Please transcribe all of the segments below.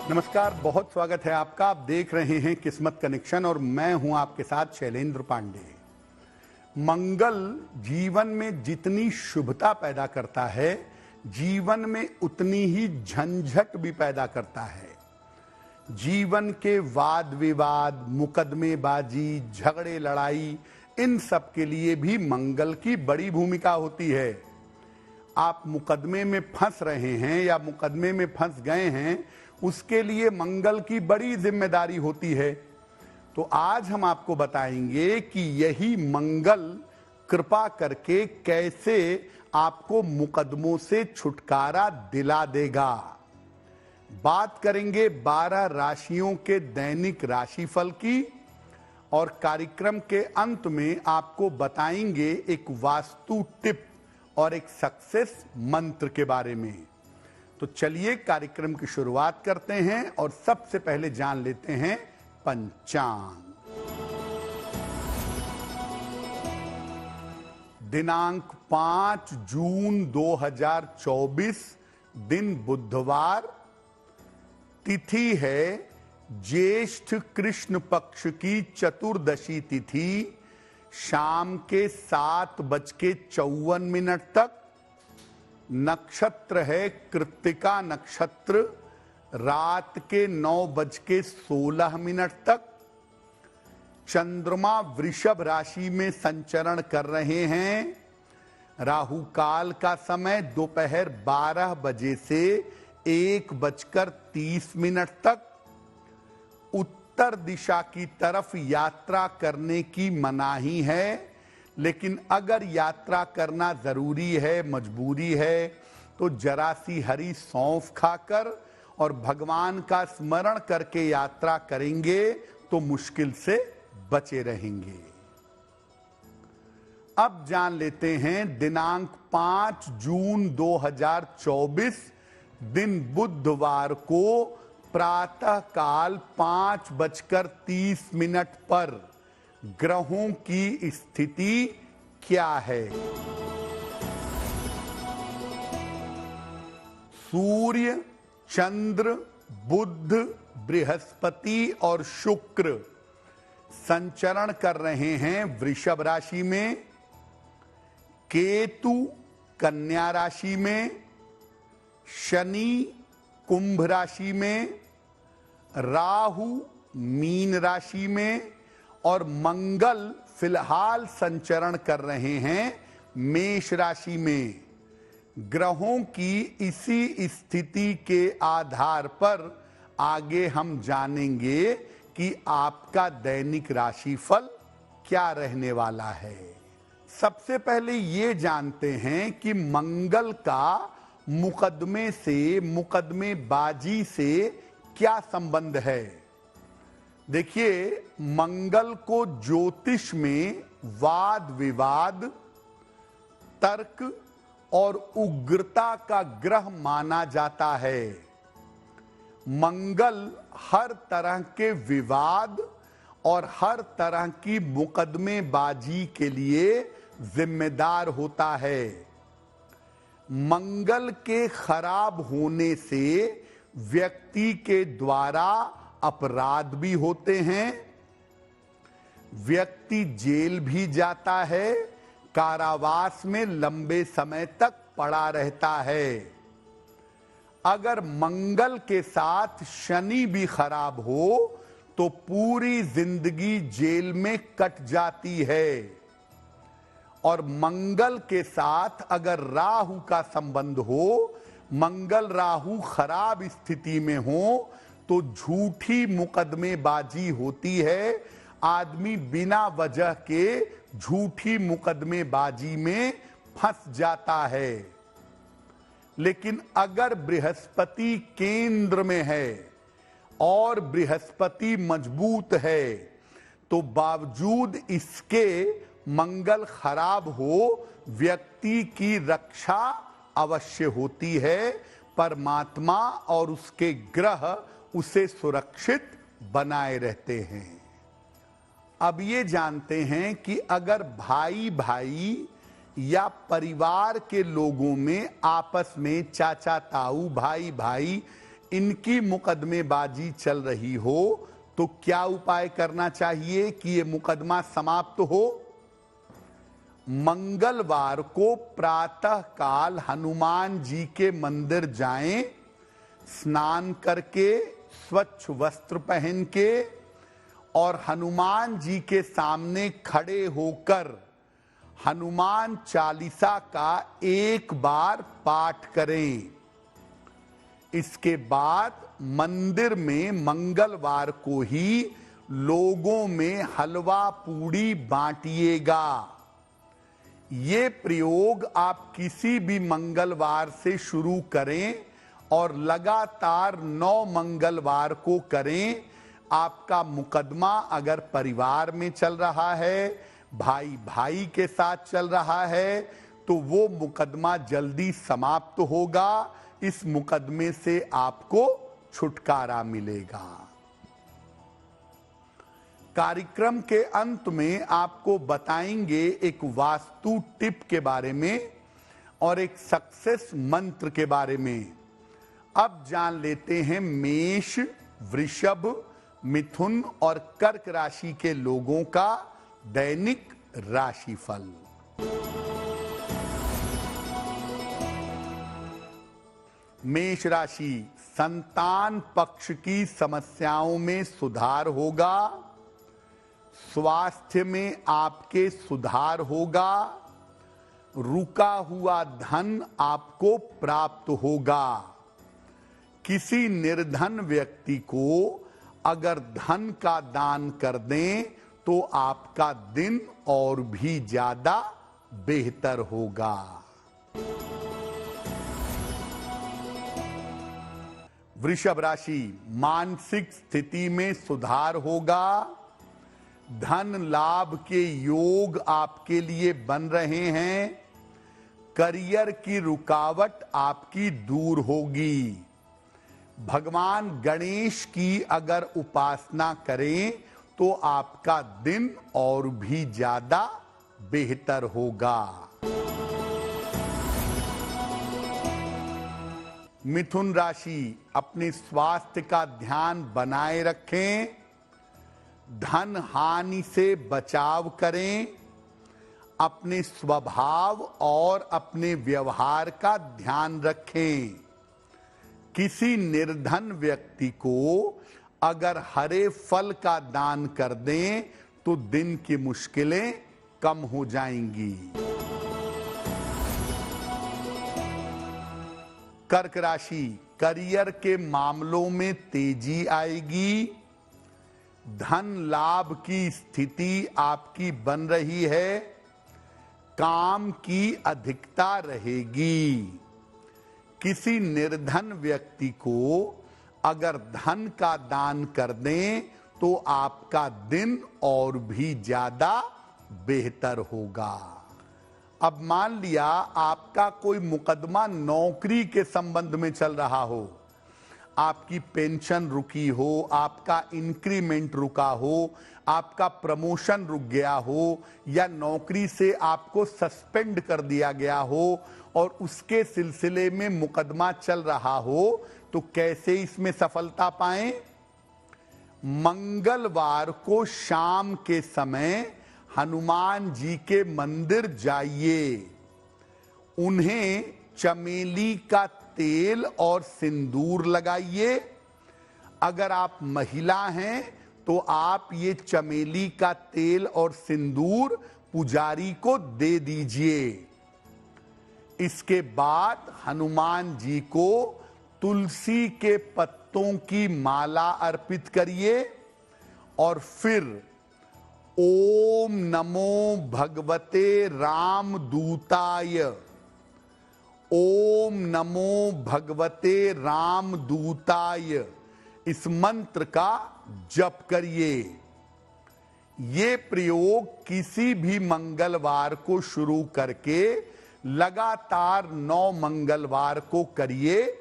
नमस्कार, बहुत स्वागत है आपका। आप देख रहे हैं किस्मत कनेक्शन और मैं हूं आपके साथ शैलेंद्र पांडे। मंगल जीवन में जितनी शुभता पैदा करता है, जीवन में उतनी ही झंझट भी पैदा करता है। जीवन के वाद विवाद, मुकदमेबाजी, झगड़े लड़ाई, इन सब के लिए भी मंगल की बड़ी भूमिका होती है। आप मुकदमे में फंस रहे हैं या मुकदमे में फंस गए हैं, उसके लिए मंगल की बड़ी जिम्मेदारी होती है। तो आज हम आपको बताएंगे कि यही मंगल कृपा करके कैसे आपको मुकदमों से छुटकारा दिला देगा। बात करेंगे 12 राशियों के दैनिक राशिफल की और कार्यक्रम के अंत में आपको बताएंगे एक वास्तु टिप और एक सक्सेस मंत्र के बारे में। तो चलिए कार्यक्रम की शुरुआत करते हैं और सबसे पहले जान लेते हैं पंचांग। दिनांक 5 जून 2024, दिन बुधवार, तिथि है ज्येष्ठ कृष्ण पक्ष की चतुर्दशी तिथि, शाम के 7:54 तक। नक्षत्र है कृत्तिका नक्षत्र, रात के 9:16 तक। चंद्रमा वृषभ राशि में संचरण कर रहे हैं। राहु काल का समय दोपहर 12 बजे से 1:30 तक। उत्तर दिशा की तरफ यात्रा करने की मनाही है, लेकिन अगर यात्रा करना जरूरी है, मजबूरी है, तो जरा सी हरी सौंफ खाकर और भगवान का स्मरण करके यात्रा करेंगे तो मुश्किल से बचे रहेंगे। अब जान लेते हैं दिनांक 5 जून 2024, दिन बुधवार को प्रातः काल 5:30 पर ग्रहों की स्थिति क्या है। सूर्य, चंद्र, बुध, बृहस्पति और शुक्र संचरण कर रहे हैं वृषभ राशि में। केतु कन्या राशि में, शनि कुंभ राशि में, राहु मीन राशि में और मंगल फिलहाल संचरण कर रहे हैं मेष राशि में। ग्रहों की इसी स्थिति के आधार पर आगे हम जानेंगे कि आपका दैनिक राशिफल क्या रहने वाला है। सबसे पहले ये जानते हैं कि मंगल का मुकदमे से, मुकदमेबाजी से क्या संबंध है। देखिए, मंगल को ज्योतिष में वाद विवाद, तर्क और उग्रता का ग्रह माना जाता है। मंगल हर तरह के विवाद और हर तरह की मुकदमेबाजी के लिए जिम्मेदार होता है। मंगल के खराब होने से व्यक्ति के द्वारा अपराध भी होते हैं, व्यक्ति जेल भी जाता है, कारावास में लंबे समय तक पड़ा रहता है। अगर मंगल के साथ शनि भी खराब हो तो पूरी जिंदगी जेल में कट जाती है। और मंगल के साथ अगर राहु का संबंध हो, मंगल राहु खराब स्थिति में हो, तो झूठी मुकदमेबाजी होती है। आदमी बिना वजह के झूठी मुकदमेबाजी में फंस जाता है। लेकिन अगर बृहस्पति केंद्र में है और बृहस्पति मजबूत है, तो बावजूद इसके मंगल खराब हो, व्यक्ति की रक्षा अवश्य होती है। परमात्मा और उसके ग्रह उसे सुरक्षित बनाए रहते हैं। अब ये जानते हैं कि अगर भाई भाई या परिवार के लोगों में आपस में, चाचा ताऊ, भाई भाई इनकी मुकदमेबाजी चल रही हो तो क्या उपाय करना चाहिए कि ये मुकदमा समाप्त हो? मंगलवार को प्रातः काल हनुमान जी के मंदिर जाएं, स्नान करके स्वच्छ वस्त्र पहन के और हनुमान जी के सामने खड़े होकर हनुमान चालीसा का एक बार पाठ करें। इसके बाद मंदिर में मंगलवार को ही लोगों में हलवा पूड़ी बांटिएगा। ये प्रयोग आप किसी भी मंगलवार से शुरू करें और लगातार 9 मंगलवार को करें। आपका मुकदमा अगर परिवार में चल रहा है, भाई भाई के साथ चल रहा है, तो वो मुकदमा जल्दी समाप्त होगा। इस मुकदमे से आपको छुटकारा मिलेगा। कार्यक्रम के अंत में आपको बताएंगे एक वास्तु टिप के बारे में और एक सक्सेस मंत्र के बारे में। अब जान लेते हैं मेष, वृषभ, मिथुन और कर्क राशि के लोगों का दैनिक राशिफल। मेष राशि, संतान पक्ष की समस्याओं में सुधार होगा। स्वास्थ्य में आपके सुधार होगा। रुका हुआ धन आपको प्राप्त होगा। किसी निर्धन व्यक्ति को अगर धन का दान कर दें तो आपका दिन और भी ज्यादा बेहतर होगा। वृषभ राशि, मानसिक स्थिति में सुधार होगा। धन लाभ के योग आपके लिए बन रहे हैं। करियर की रुकावट आपकी दूर होगी। भगवान गणेश की अगर उपासना करें तो आपका दिन और भी ज्यादा बेहतर होगा। मिथुन राशि, अपने स्वास्थ्य का ध्यान बनाए रखें। धन हानि से बचाव करें। अपने स्वभाव और अपने व्यवहार का ध्यान रखें। किसी निर्धन व्यक्ति को अगर हरे फल का दान कर दें तो दिन की मुश्किलें कम हो जाएंगी। कर्क राशि, करियर के मामलों में तेजी आएगी। धन लाभ की स्थिति आपकी बन रही है। काम की अधिकता रहेगी। किसी निर्धन व्यक्ति को अगर धन का दान कर दें तो आपका दिन और भी ज्यादा बेहतर होगा। अब मान लिया आपका कोई मुकदमा नौकरी के संबंध में चल रहा हो, आपकी पेंशन रुकी हो, आपका इंक्रीमेंट रुका हो, आपका प्रमोशन रुक गया हो या नौकरी से आपको सस्पेंड कर दिया गया हो और उसके सिलसिले में मुकदमा चल रहा हो, तो कैसे इसमें सफलता पाएं? मंगलवार को शाम के समय हनुमान जी के मंदिर जाइए। उन्हें चमेली का तेल और सिंदूर लगाइए। अगर आप महिला हैं तो आप ये चमेली का तेल और सिंदूर पुजारी को दे दीजिए। इसके बाद हनुमान जी को तुलसी के पत्तों की माला अर्पित करिए और फिर ओम नमो भगवते रामदूताय, ओम नमो भगवते रामदूताय, इस मंत्र का जप करिए। ये प्रयोग किसी भी मंगलवार को शुरू करके लगातार 9 मंगलवार को करिए।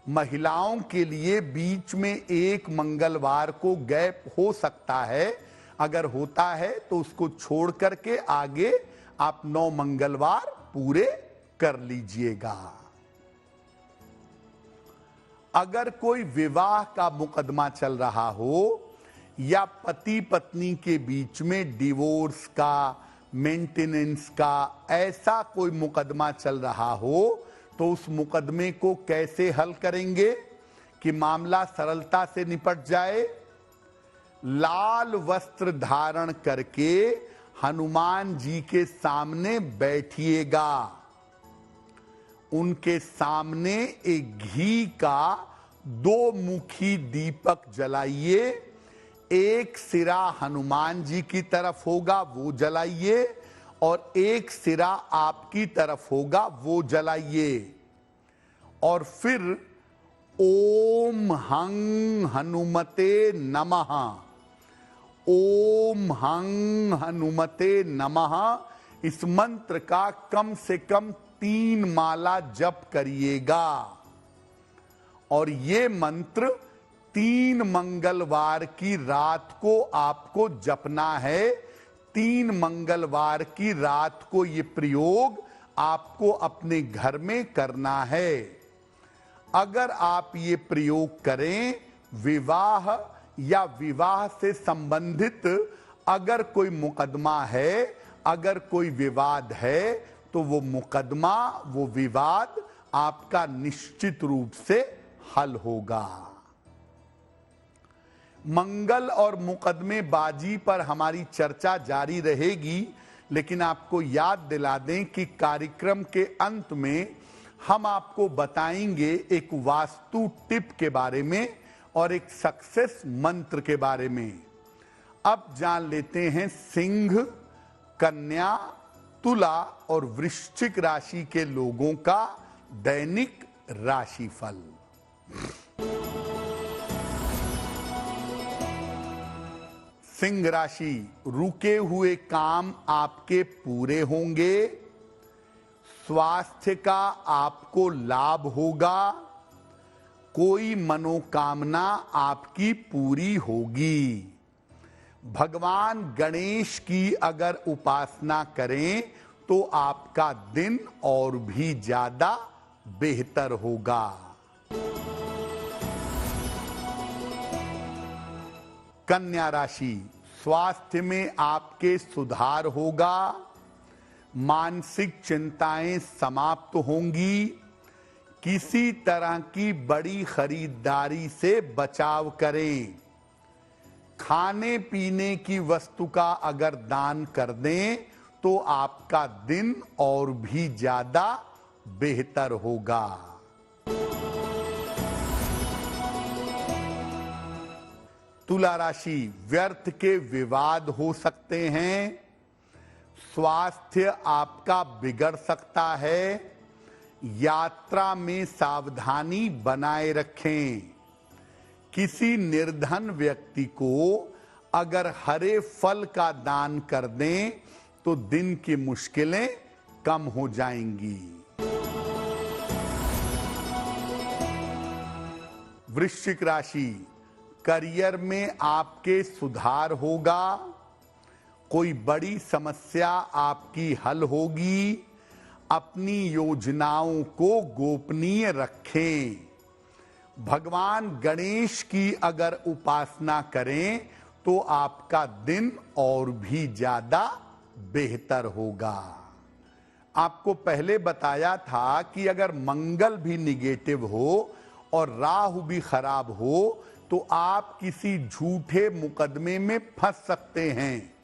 महिलाओं के लिए बीच में एक मंगलवार को गैप हो सकता है। अगर होता है तो उसको छोड़ करके आगे आप 9 मंगलवार पूरे कर लीजिएगा। अगर कोई विवाह का मुकदमा चल रहा हो या पति पत्नी के बीच में डिवोर्स का, मेंटेनेंस का ऐसा कोई मुकदमा चल रहा हो, तो उस मुकदमे को कैसे हल करेंगे कि मामला सरलता से निपट जाए? लाल वस्त्र धारण करके हनुमान जी के सामने बैठिएगा। उनके सामने एक घी का 2 मुखी दीपक जलाइए। एक सिरा हनुमान जी की तरफ होगा, वो जलाइए, और एक सिरा आपकी तरफ होगा, वो जलाइए। और फिर ओम हं हनुमते नमः, ओम हं हनुमते नमः, इस मंत्र का कम से कम 3 माला जप करिएगा। और ये मंत्र 3 मंगलवार की रात को आपको जपना है। 3 मंगलवार की रात को ये प्रयोग आपको अपने घर में करना है। अगर आप ये प्रयोग करें, विवाह या विवाह से संबंधित अगर कोई मुकदमा है, अगर कोई विवाद है, तो वो मुकदमा, वो विवाद आपका निश्चित रूप से हल होगा। मंगल और मुकदमेबाजी पर हमारी चर्चा जारी रहेगी, लेकिन आपको याद दिला दें कि कार्यक्रम के अंत में हम आपको बताएंगे एक वास्तु टिप के बारे में और एक सक्सेस मंत्र के बारे में। अब जान लेते हैं सिंह, कन्या, तुला और वृश्चिक राशि के लोगों का दैनिक राशिफल। सिंह राशि, रुके हुए काम आपके पूरे होंगे। स्वास्थ्य का आपको लाभ होगा। कोई मनोकामना आपकी पूरी होगी। भगवान गणेश की अगर उपासना करें तो आपका दिन और भी ज्यादा बेहतर होगा। कन्या राशि, स्वास्थ्य में आपके सुधार होगा। मानसिक चिंताएं समाप्त होंगी। किसी तरह की बड़ी खरीदारी से बचाव करें। खाने पीने की वस्तु का अगर दान कर दें तो आपका दिन और भी ज्यादा बेहतर होगा। तुला राशि, व्यर्थ के विवाद हो सकते हैं। स्वास्थ्य आपका बिगड़ सकता है। यात्रा में सावधानी बनाए रखें। किसी निर्धन व्यक्ति को अगर हरे फल का दान कर दें तो दिन की मुश्किलें कम हो जाएंगी। वृश्चिक राशि, करियर में आपके सुधार होगा। कोई बड़ी समस्या आपकी हल होगी। अपनी योजनाओं को गोपनीय रखें। भगवान गणेश की अगर उपासना करें तो आपका दिन और भी ज्यादा बेहतर होगा। आपको पहले बताया था कि अगर मंगल भी निगेटिव हो और राहु भी खराब हो तो आप किसी झूठे मुकदमे में फंस सकते हैं।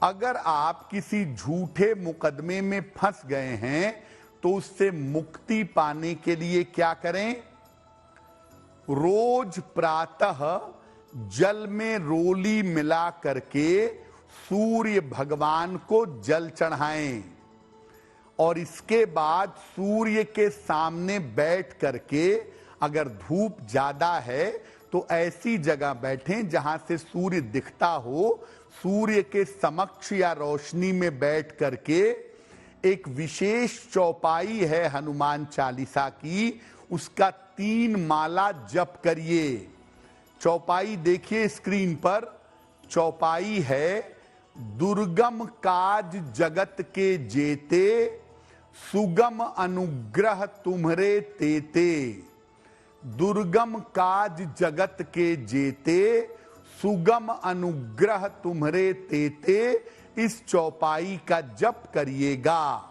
अगर आप किसी झूठे मुकदमे में फंस गए हैं तो उससे मुक्ति पाने के लिए क्या करें? रोज प्रातः जल में रोली मिला करके सूर्य भगवान को जल चढ़ाएं और इसके बाद सूर्य के सामने बैठ करके, अगर धूप ज्यादा है तो ऐसी जगह बैठें जहां से सूर्य दिखता हो। सूर्य के समक्ष या रोशनी में बैठ करके एक विशेष चौपाई है हनुमान चालीसा की, उसका 3 माला जप करिए। चौपाई देखिए स्क्रीन पर। चौपाई है, दुर्गम काज जगत के जेते, सुगम अनुग्रह तुम्हरे तेते, दुर्गम काज जगत के जेते, सुगम अनुग्रह तुम्हारे तेते, इस चौपाई का जप करिएगा।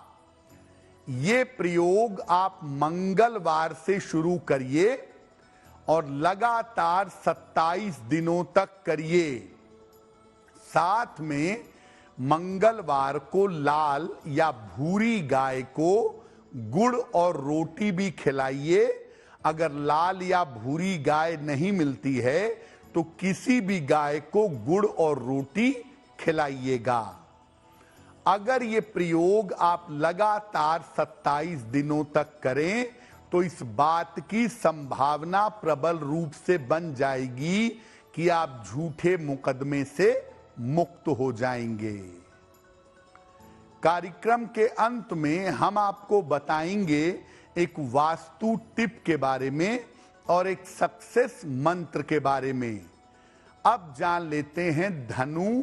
ये प्रयोग आप मंगलवार से शुरू करिए और लगातार 27 दिनों तक करिए। साथ में मंगलवार को लाल या भूरी गाय को गुड़ और रोटी भी खिलाइए। अगर लाल या भूरी गाय नहीं मिलती है तो किसी भी गाय को गुड़ और रोटी खिलाइएगा। अगर ये प्रयोग आप लगातार 27 दिनों तक करें तो इस बात की संभावना प्रबल रूप से बन जाएगी कि आप झूठे मुकदमे से मुक्त हो जाएंगे। कार्यक्रम के अंत में हम आपको बताएंगे एक वास्तु टिप के बारे में और एक सक्सेस मंत्र के बारे में। अब जान लेते हैं धनु,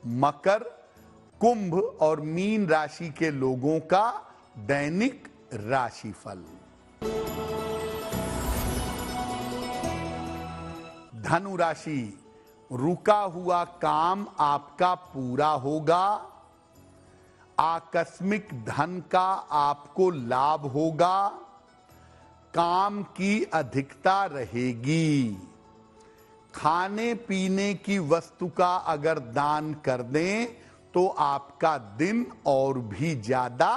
मकर, कुंभ और मीन राशि के लोगों का दैनिक राशिफल। धनु राशि, रुका हुआ काम आपका पूरा होगा। आकस्मिक धन का आपको लाभ होगा। काम की अधिकता रहेगी। खाने पीने की वस्तु का अगर दान कर दें तो आपका दिन और भी ज्यादा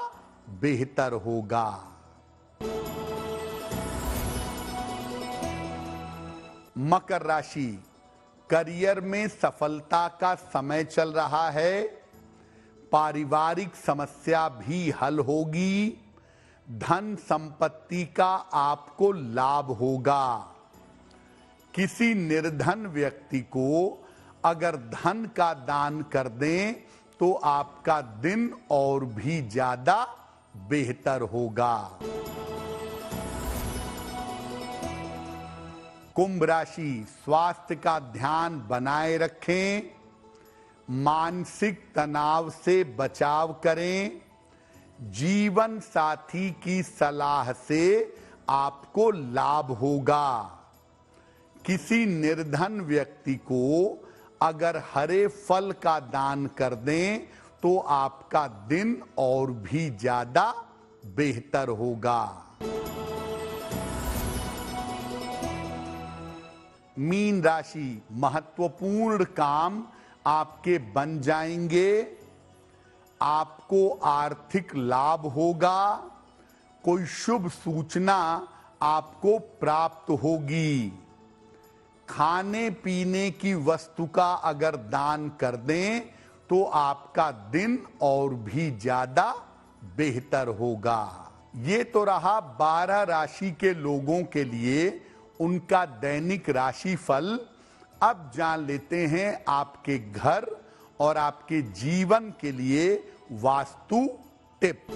बेहतर होगा। मकर राशि, करियर में सफलता का समय चल रहा है। पारिवारिक समस्या भी हल होगी। धन संपत्ति का आपको लाभ होगा। किसी निर्धन व्यक्ति को अगर धन का दान कर दें तो आपका दिन और भी ज्यादा बेहतर होगा। कुंभ राशि, स्वास्थ्य का ध्यान बनाए रखें। मानसिक तनाव से बचाव करें। जीवन साथी की सलाह से आपको लाभ होगा। किसी निर्धन व्यक्ति को अगर हरे फल का दान कर दें तो आपका दिन और भी ज्यादा बेहतर होगा। मीन राशि, महत्वपूर्ण काम आपके बन जाएंगे। आपको आर्थिक लाभ होगा। कोई शुभ सूचना आपको प्राप्त होगी। खाने पीने की वस्तु का अगर दान कर दें तो आपका दिन और भी ज्यादा बेहतर होगा। ये तो रहा 12 राशि के लोगों के लिए उनका दैनिक राशिफल। अब जान लेते हैं आपके घर और आपके जीवन के लिए वास्तु टिप।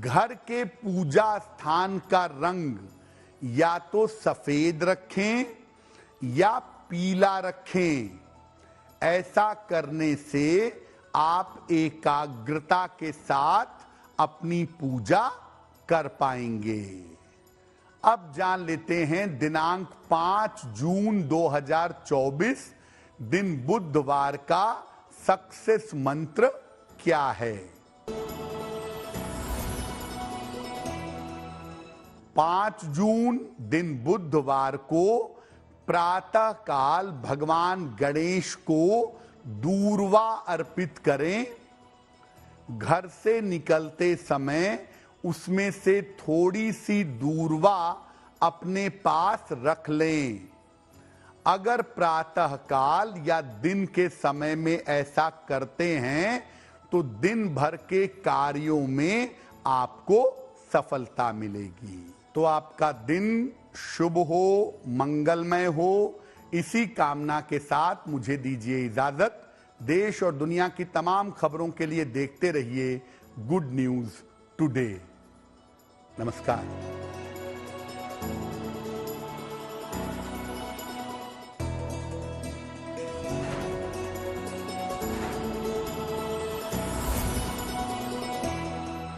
घर के पूजा स्थान का रंग या तो सफेद रखें या पीला रखें। ऐसा करने से आप एकाग्रता के साथ अपनी पूजा कर पाएंगे। अब जान लेते हैं दिनांक 5 जून 2024 दिन बुधवार का सक्सेस मंत्र क्या है। 5 जून दिन बुधवार को प्रातः काल भगवान गणेश को दूर्वा अर्पित करें। घर से निकलते समय उसमें से थोड़ी सी दूर्वा अपने पास रख लें। अगर प्रातः काल या दिन के समय में ऐसा करते हैं तो दिन भर के कार्यों में आपको सफलता मिलेगी। तो आपका दिन शुभ हो, मंगलमय हो, इसी कामना के साथ मुझे दीजिए इजाजत। देश और दुनिया की तमाम खबरों के लिए देखते रहिए गुड न्यूज टुडे। नमस्कार।